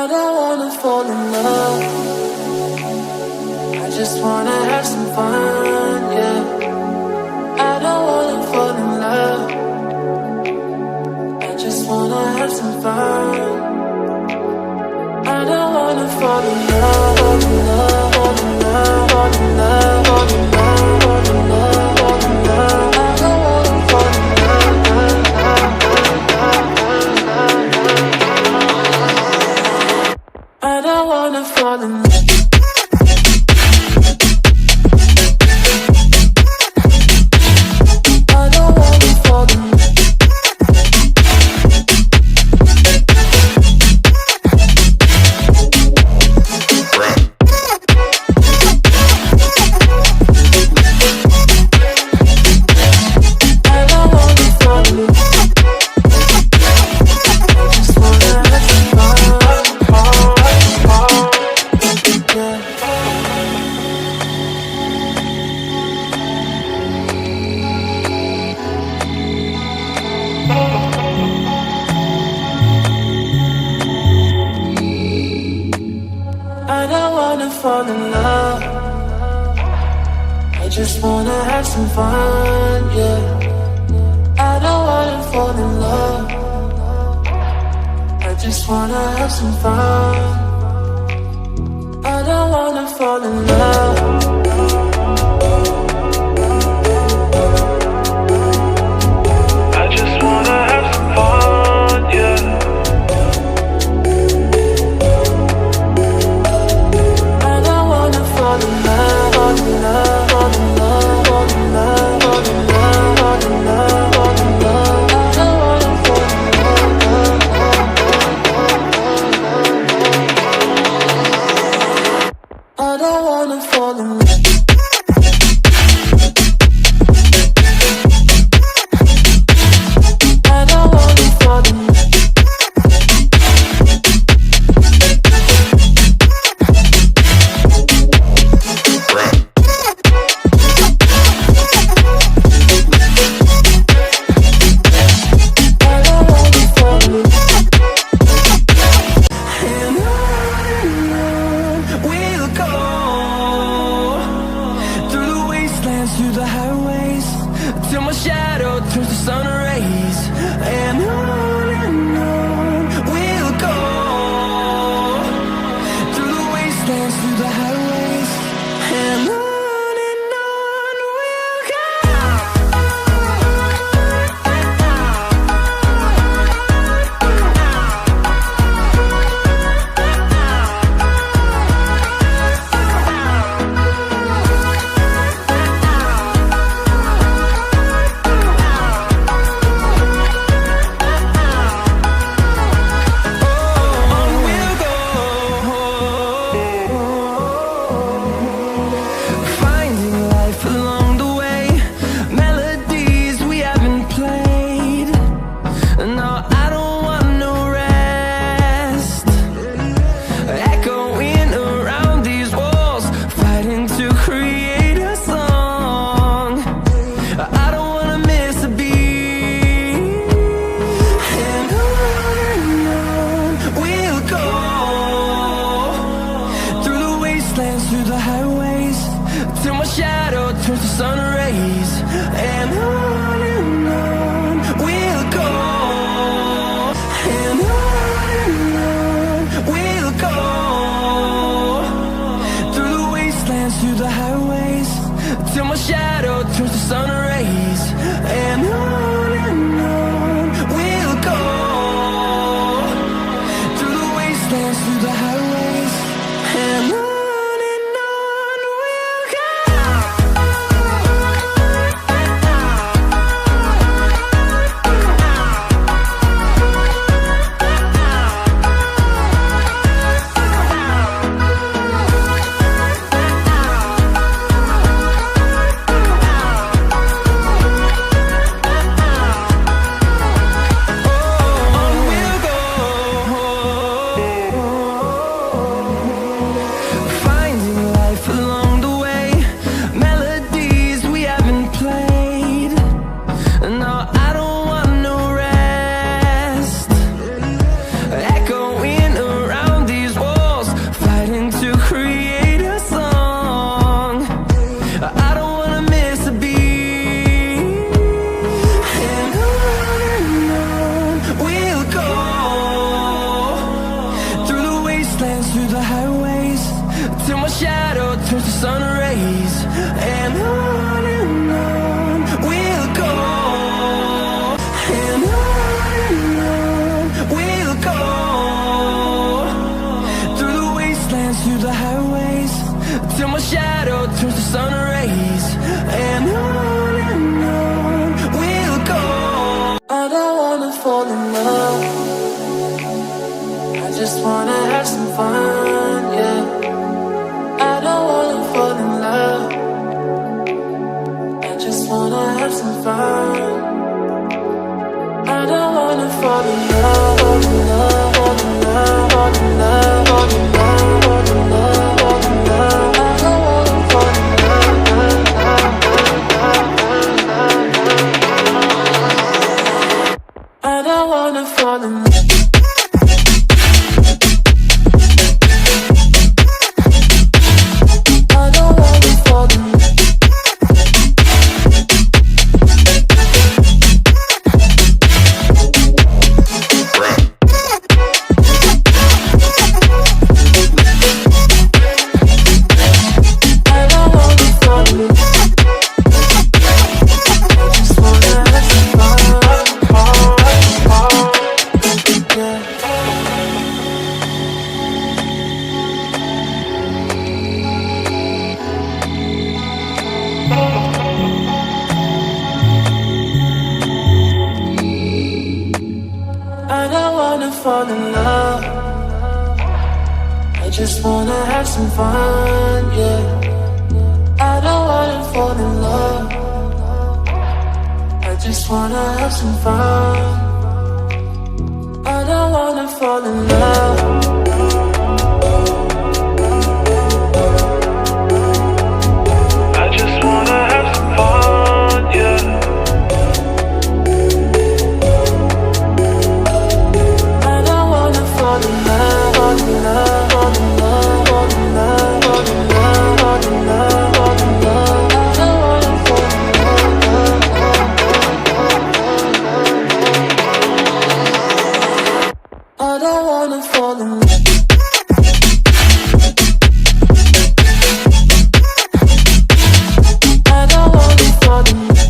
I don't wanna fall in love. I just wanna have some fun, yeah. I don't wanna fall in love. I just wanna have some fun. I don't wanna fall in love, fall in love, fall in love, fall in love, fall in love, fall in love, fall in love. I don't wanna fall in love. I don't wanna fall in love. I don't wanna fall in love. I just wanna have some fun, yeah. I don't wanna fall in love. I just wanna have some fun. I don't wanna fall in love. I just wanna have some fun, yeah. Fall in love, fall in love, fall in love, fall in love, fall in love, fall in love, fall in love. I don't wanna fall in love. I don't wanna fall in love. I don't wanna fall in love. sun rays, and on we'll go, and on we'll go, through the wastelands, through the highways, till my shadow turns to sun rays, and on we'll go. I don't wanna fall in love, I just wanna have some fun, yeah. I don't wanna fall in love, I just wanna have some fun. I don't wanna fall in love, fall in love, fall in love, fall in love, fall in love, fall in love, fall in love. I don't wanna fall in love, I don't wanna fall in love. Fall in love, I just wanna have some fun, yeah. I don't wanna fall in love, I just wanna have some fun. I don't wanna fall in love, I just wanna have some fun, yeah. Fall in love, fall in love, fall in love, fall in love, fall in love, fall in love, fall in love. I don't wanna fall in love, I don't wanna fall in love. I don't wanna fall in love.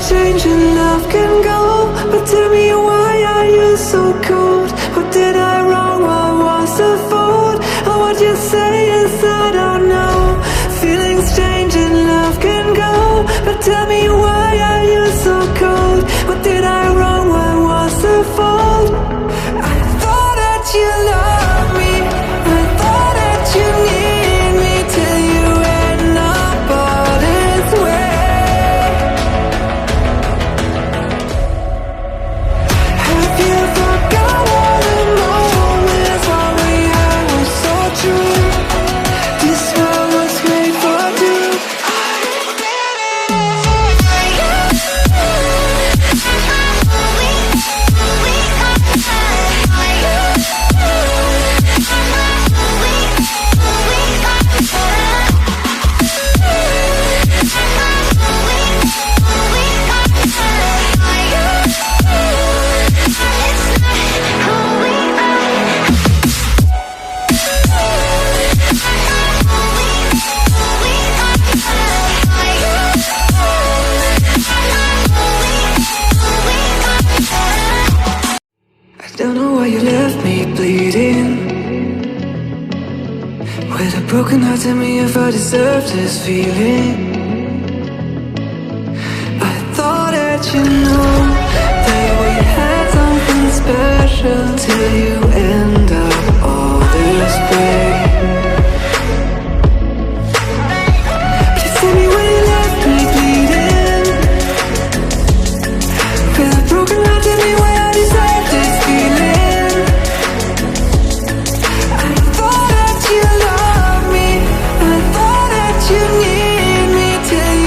Change and love can go, but tell me why are you so cold? What did I wrong? What was the fault? Or what you say is I don't know. Feelings change and love can go, but tell me why are you so cold? What did I wrong? What was the fault? I thought that you loved me, I thought that you need me, till you end up all this way. This world was made for two. Don't know why you left me bleeding. With a broken heart, tell me if I deserve this feeling. I thought that you know that we had something special till you end up